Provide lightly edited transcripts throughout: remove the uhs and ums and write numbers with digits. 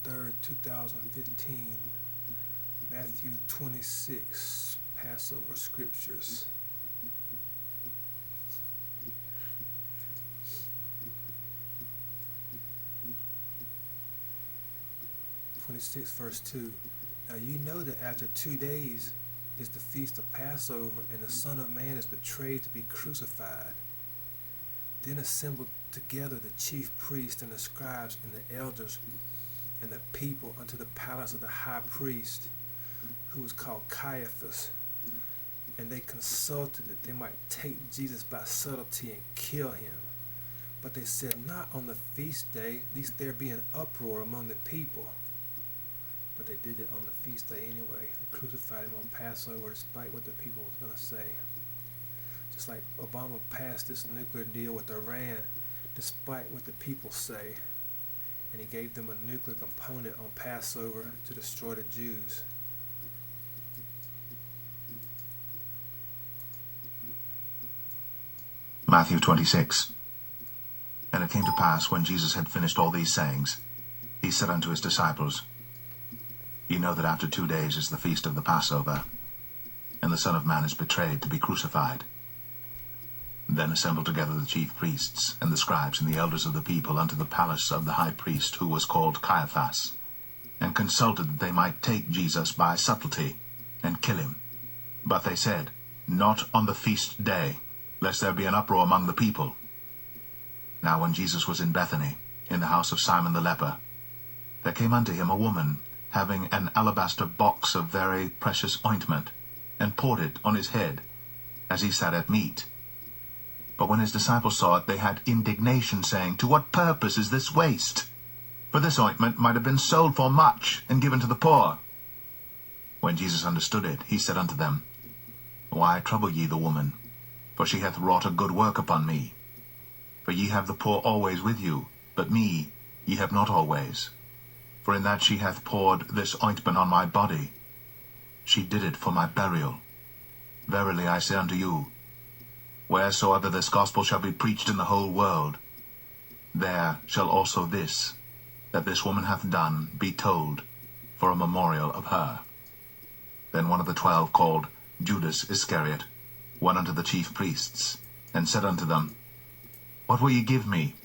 3rd, 2015, Matthew 26, Passover Scriptures. Verse 2. Now you know that after 2 days is the feast of Passover, and the Son of Man is betrayed to be crucified. Then assembled together the chief priests and the scribes and the elders and the people unto the palace of the high priest, who was called Caiaphas. And they consulted that they might take Jesus by subtlety and kill him. But they said, not on the feast day, lest there be an uproar among the people. But they did it on the feast day anyway, and crucified him on Passover despite what the people was going to say. Just like Obama passed this nuclear deal with Iran despite what the people say, and he gave them a nuclear component on Passover to destroy the Jews. Matthew 26. And it came to pass, when Jesus had finished all these sayings, he said unto his disciples, Ye know that after 2 days is the feast of the Passover, and the Son of Man is betrayed to be crucified. Then assembled together the chief priests, and the scribes, and the elders of the people, unto the palace of the high priest, who was called Caiaphas, and consulted that they might take Jesus by subtlety, and kill him. But they said, Not on the feast day, lest there be an uproar among the people. Now when Jesus was in Bethany, in the house of Simon the leper, there came unto him a woman, having an alabaster box of very precious ointment, and poured it on his head, as he sat at meat. But when his disciples saw it, they had indignation, saying, To what purpose is this waste? For this ointment might have been sold for much, and given to the poor. When Jesus understood it, he said unto them, Why trouble ye the woman? For she hath wrought a good work upon me. For ye have the poor always with you, but me ye have not always. For in that she hath poured this ointment on my body, she did it for my burial. Verily I say unto you, wheresoever this gospel shall be preached in the whole world, there shall also this, that this woman hath done, be told, for a memorial of her. Then one of the 12, called Judas Iscariot, went unto the chief priests, and said unto them, What will ye give me,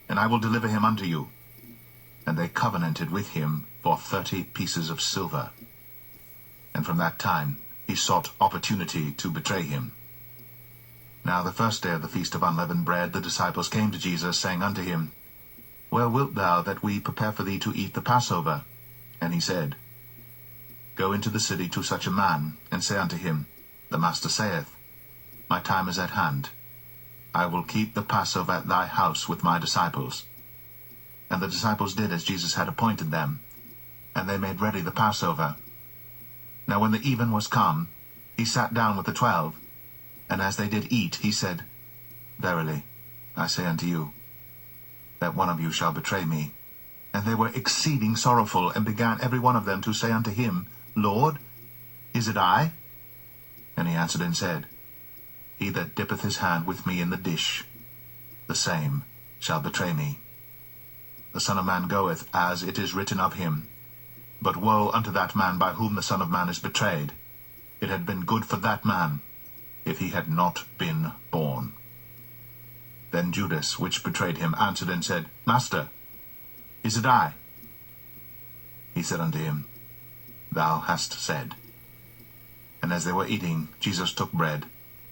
and I will deliver him unto you? And they covenanted with him for 30 pieces of silver. And from that time he sought opportunity to betray him. Now the first day of the feast of unleavened bread, the disciples came to Jesus, saying unto him, Where wilt thou that we prepare for thee to eat the Passover? And he said, Go into the city to such a man, and say unto him, The Master saith, My time is at hand. I will keep the Passover at thy house with my disciples. And the disciples did as Jesus had appointed them, and they made ready the Passover. Now when the even was come, he sat down with the 12, and as they did eat, he said, Verily, I say unto you, that one of you shall betray me. And they were exceeding sorrowful, and began every one of them to say unto him, Lord, is it I? And he answered and said, He that dippeth his hand with me in the dish, the same shall betray me. The Son of Man goeth, as it is written of him. But woe unto that man by whom the Son of Man is betrayed. It had been good for that man, if he had not been born. Then Judas, which betrayed him, answered and said, Master, is it I? He said unto him, Thou hast said. And as they were eating, Jesus took bread,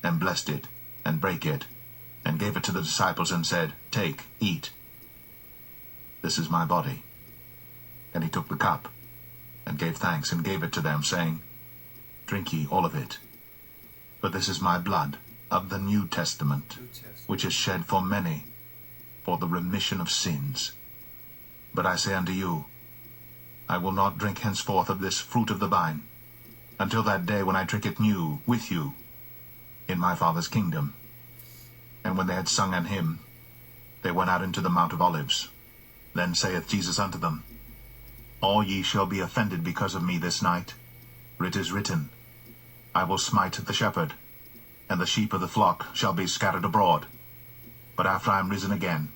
and blessed it, and brake it, and gave it to the disciples, and said, Take, eat. This is my body. And he took the cup, and gave thanks, and gave it to them, saying, Drink ye all of it. For this is my blood of the New Testament, which is shed for many, for the remission of sins. But I say unto you, I will not drink henceforth of this fruit of the vine, until that day when I drink it new with you in my Father's kingdom. And when they had sung an hymn, they went out into the Mount of Olives. Then saith Jesus unto them, All ye shall be offended because of me this night. For it is written, I will smite the shepherd, and the sheep of the flock shall be scattered abroad. But after I am risen again,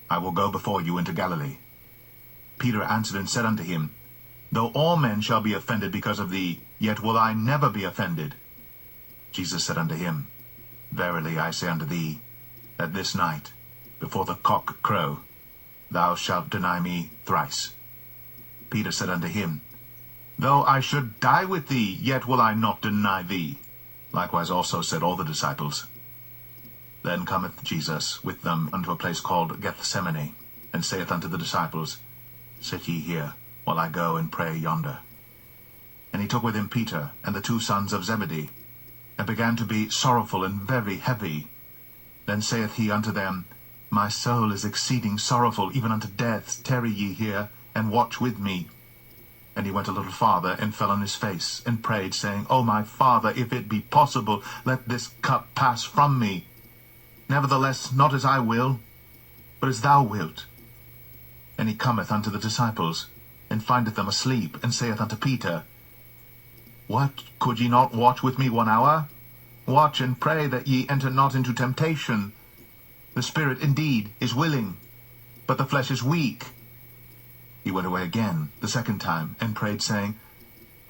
I will go before you into Galilee. Peter answered and said unto him, Though all men shall be offended because of thee, yet will I never be offended. Jesus said unto him, Verily I say unto thee, that this night, before the cock crow, thou shalt deny me thrice. Peter said unto him, Though I should die with thee, yet will I not deny thee. Likewise also said all the disciples. Then cometh Jesus with them unto a place called Gethsemane, and saith unto the disciples, Sit ye here, while I go and pray yonder. And he took with him Peter and the 2 sons of Zebedee, and began to be sorrowful and very heavy. Then saith he unto them, My soul is exceeding sorrowful, even unto death. Tarry ye here, and watch with me. And he went a little farther, and fell on his face, and prayed, saying, O my Father, if it be possible, let this cup pass from me. Nevertheless, not as I will, but as thou wilt. And he cometh unto the disciples, and findeth them asleep, and saith unto Peter, What, could ye not watch with me 1 hour? Watch and pray that ye enter not into temptation. The spirit indeed is willing, but the flesh is weak. He went away again the 2nd time, and prayed, saying,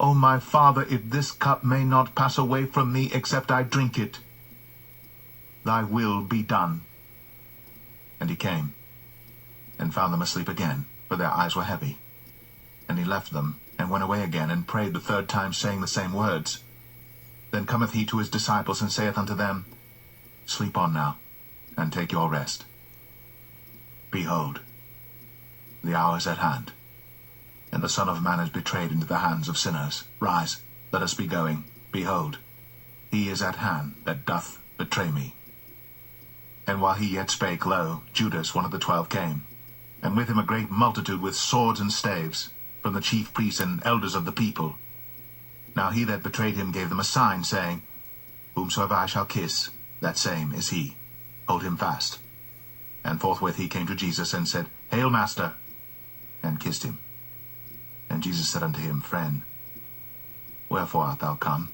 O my Father, if this cup may not pass away from me, except I drink it, thy will be done. And he came, and found them asleep again, for their eyes were heavy. And he left them, and went away again, and prayed the 3rd time, saying the same words. Then cometh he to his disciples, and saith unto them, Sleep on now, and take your rest. Behold, the hour is at hand, and the Son of Man is betrayed into the hands of sinners. Rise, let us be going. Behold, he is at hand that doth betray me. And while he yet spake, lo, Judas, one of the 12, came, and with him a great multitude with swords and staves, from the chief priests and elders of the people. Now he that betrayed him gave them a sign, saying, Whomsoever I shall kiss, that same is he. Hold him fast. And forthwith he came to Jesus, and said, Hail, Master, and kissed him. And Jesus said unto him, Friend, wherefore art thou come?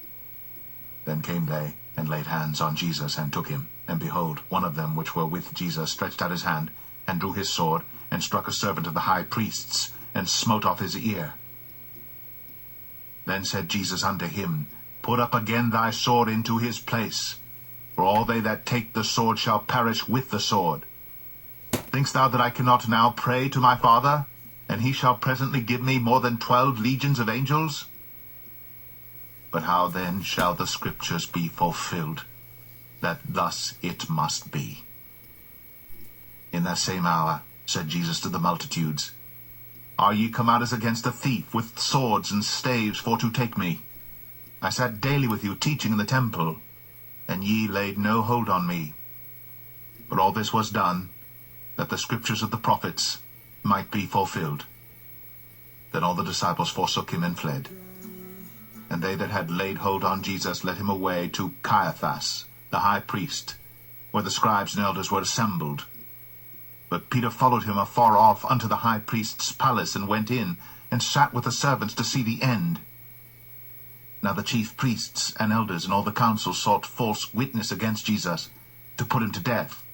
Then came they, and laid hands on Jesus, and took him. And behold, one of them which were with Jesus stretched out his hand, and drew his sword, and struck a servant of the high priest's, and smote off his ear. Then said Jesus unto him, Put up again thy sword into his place, for all they that take the sword shall perish with the sword. Thinkst thou that I cannot now pray to my Father, and he shall presently give me more than 12 legions of angels? But how then shall the Scriptures be fulfilled, that thus it must be? In that same hour said Jesus to the multitudes, Are ye come out as against a thief, with swords and staves for to take me? I sat daily with you teaching in the temple, and ye laid no hold on me. But all this was done, that the Scriptures of the prophets might be fulfilled. Then all the disciples forsook him and fled. And they that had laid hold on Jesus led him away to Caiaphas, the high priest, where the scribes and elders were assembled. But Peter followed him afar off unto the high priest's palace, and went in, and sat with the servants to see the end. Now the chief priests and elders and all the council sought false witness against Jesus, to put him to death,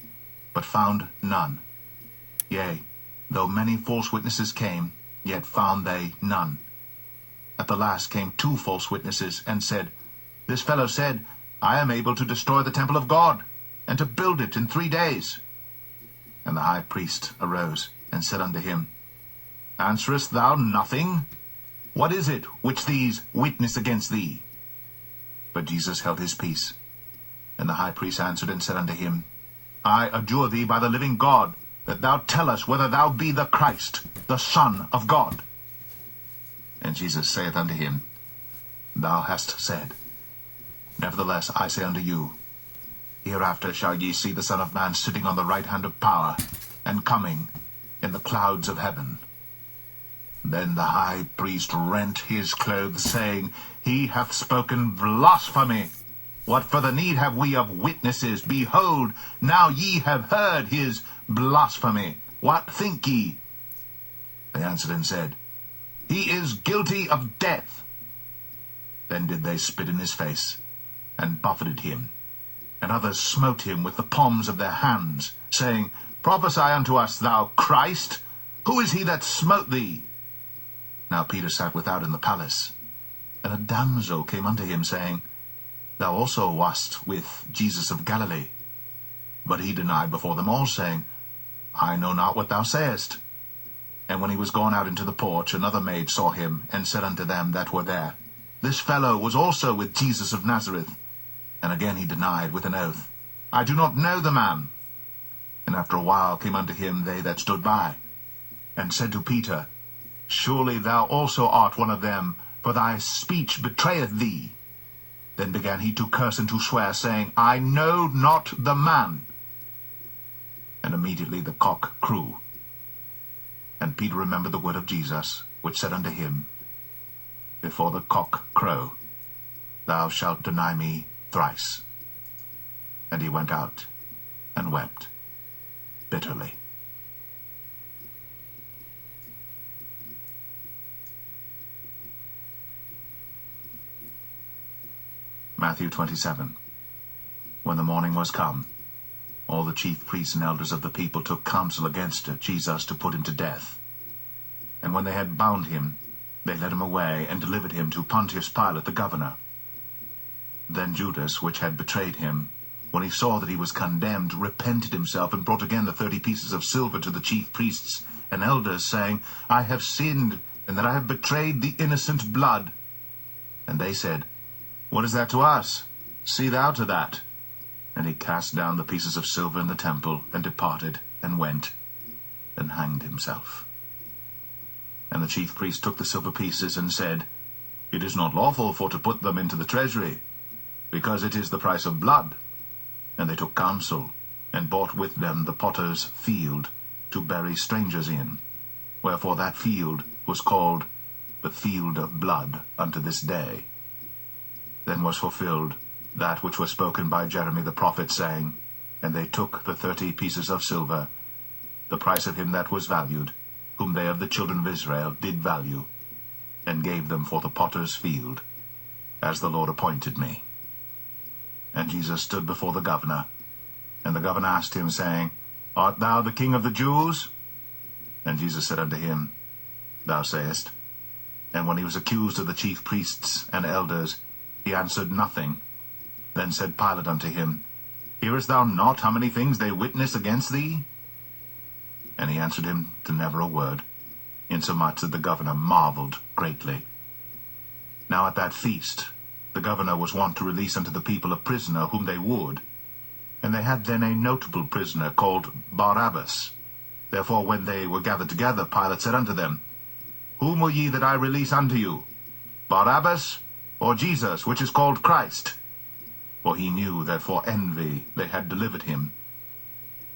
but found none. Yea, though many false witnesses came, yet found they none. At the last came 2 false witnesses, and said, This fellow said, I am able to destroy the temple of God, and to build it in 3 days. And the high priest arose, and said unto him, Answerest thou nothing? What is it which these witness against thee? But Jesus held his peace. And the high priest answered and said unto him, I adjure thee by the living God, that thou tell us whether thou be the Christ, the Son of God. And Jesus saith unto him, Thou hast said. Nevertheless I say unto you, Hereafter shall ye see the Son of Man sitting on the right hand of power, and coming in the clouds of heaven. Then the high priest rent his clothes, saying, He hath spoken blasphemy. What further need have we of witnesses? Behold, now ye have heard his blasphemy. What think ye? They answered and said, He is guilty of death. Then did they spit in his face, and buffeted him. And others smote him with the palms of their hands, saying, Prophesy unto us, thou Christ. Who is he that smote thee? Now Peter sat without in the palace. And a damsel came unto him, saying, Thou also wast with Jesus of Galilee. But he denied before them all, saying, I know not what thou sayest. And when he was gone out into the porch, another maid saw him, and said unto them that were there, This fellow was also with Jesus of Nazareth. And again he denied with an oath, I do not know the man. And after a while came unto him they that stood by, and said to Peter, Surely thou also art one of them, for thy speech betrayeth thee. Then began he to curse and to swear, saying, I know not the man. And immediately the cock crew. And Peter remembered the word of Jesus, which said unto him, Before the cock crow, thou shalt deny me thrice. And he went out and wept bitterly. Matthew 27. When the morning was come, all the chief priests and elders of the people took counsel against Jesus to put him to death. And when they had bound him, they led him away, and delivered him to Pontius Pilate the governor. Then Judas, which had betrayed him, when he saw that he was condemned, repented himself, and brought again the 30 pieces of silver to the chief priests and elders, saying, I have sinned, and that I have betrayed the innocent blood. And they said, What is that to us? See thou to that. And he cast down the pieces of silver in the temple, and departed, and went, and hanged himself. And the chief priest took the silver pieces, and said, It is not lawful for to put them into the treasury, because it is the price of blood. And they took counsel, and bought with them the potter's field, to bury strangers in. Wherefore that field was called the field of blood unto this day. Then was fulfilled that which was spoken by Jeremy the prophet, saying, And they took the 30 pieces of silver, the price of him that was valued, whom they of the children of Israel did value, and gave them for the potter's field, as the Lord appointed me. And Jesus stood before the governor, and the governor asked him, saying, Art thou the king of the Jews? And Jesus said unto him, Thou sayest. And when he was accused of the chief priests and elders, he answered nothing. Then said Pilate unto him, Hearest thou not how many things they witness against thee? And he answered him to never a word, insomuch that the governor marveled greatly. Now at that feast the governor was wont to release unto the people a prisoner whom they would. And they had then a notable prisoner called Barabbas. Therefore when they were gathered together, Pilate said unto them, Whom will ye that I release unto you, Barabbas, or Jesus, which is called Christ? For he knew that for envy they had delivered him.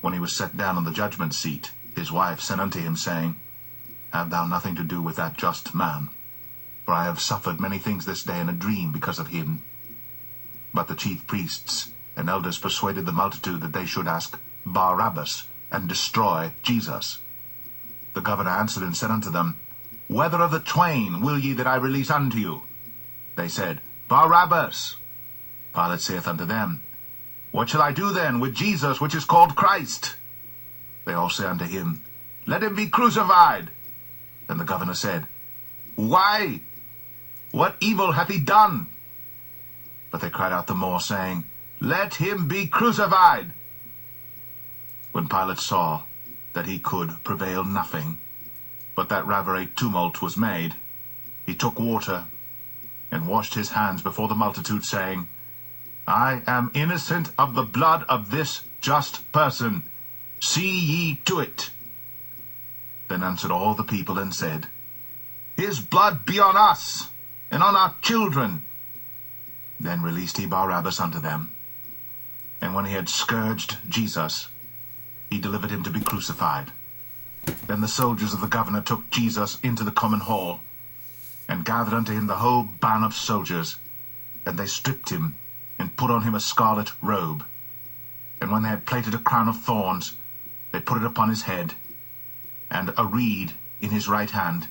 When he was set down on the judgment seat, his wife sent unto him, saying, Have thou nothing to do with that just man? For I have suffered many things this day in a dream because of him. But the chief priests and elders persuaded the multitude that they should ask Barabbas, and destroy Jesus. The governor answered and said unto them, Whether of the twain will ye that I release unto you? They said, Barabbas. Pilate saith unto them, What shall I do then with Jesus, which is called Christ? They all say unto him, Let him be crucified. Then the governor said, Why? What evil hath he done? But they cried out the more, saying, Let him be crucified. When Pilate saw that he could prevail nothing, but that rather a tumult was made, he took water, and washed his hands before the multitude, saying, I am innocent of the blood of this just person. See ye to it. Then answered all the people, and said, His blood be on us, and on our children. Then released he Barabbas unto them. And when he had scourged Jesus, he delivered him to be crucified. Then the soldiers of the governor took Jesus into the common hall, and gathered unto him the whole band of soldiers. And they stripped him, and put on him a scarlet robe. And when they had plaited a crown of thorns, they put it upon his head, and a reed in his right hand.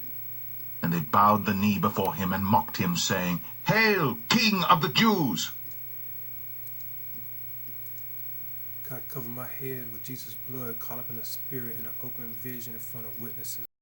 And they bowed the knee before him, and mocked him, saying, Hail, King of the Jews! God, cover my head with Jesus' blood, caught up in the spirit in an open vision in front of witnesses.